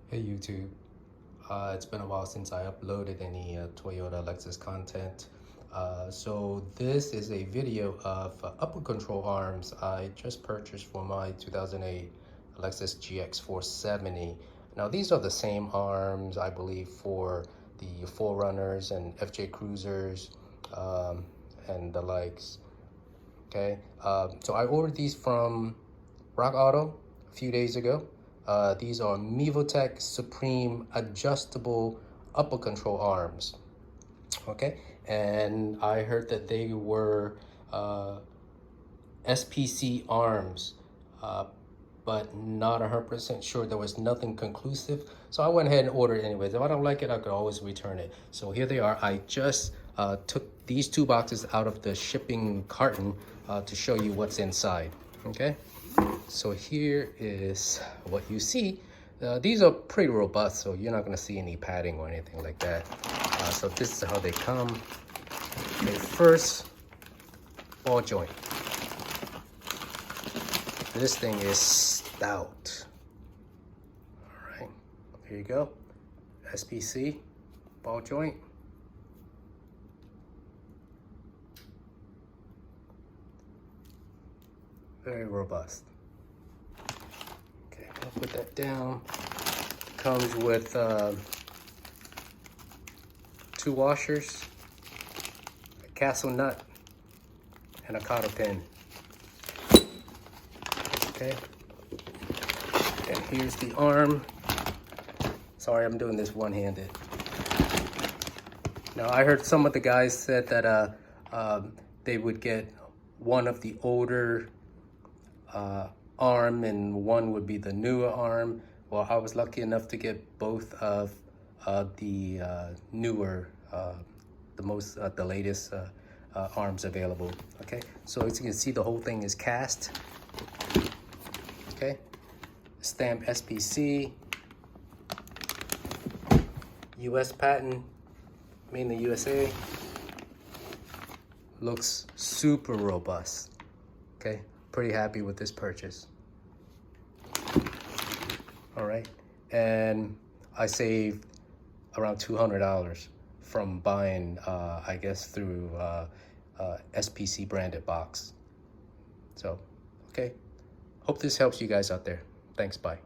Hey YouTube, it's been a while since I uploaded any Toyota Lexus content. So this is a video of upper control arms I just purchased for my 2008 Lexus GX470. Now these are the same arms I believe for the 4Runners and FJ Cruisers and the likes. Okay, so I ordered these from Rock Auto a few days ago. These are Mevotech Supreme adjustable upper control arms. Okay, and I heard that they were SPC arms, but not 100% sure. There was nothing conclusive, so I went ahead and ordered it anyways. If I don't like it, I could always return it. So here they are. I just took these two boxes out of the shipping carton to show you what's inside. Okay, so here is what you see. These are pretty robust, so you're not going to see any padding or anything like that. So this is how they come. Okay, first, ball joint. This thing is stout. All right, there you go. SPC ball joint. Very robust. Okay, I'll put that down. Comes with 2 washers, a castle nut, and a cotter pin. Okay, and here's the arm. Sorry, I'm doing this one-handed. Now, I heard some of the guys said that they would get one of the older arm and one would be the newer arm. Well, I was lucky enough to get both of the newer, the latest arms available. Okay, so as you can see, the whole thing is cast. Okay, stamp SPC, US patent, made in the USA. Looks super robust. Okay, pretty happy with this purchase. All right, and I saved around $200 from buying, I guess through SPC branded box. So, okay, hope this helps you guys out there. Thanks, bye.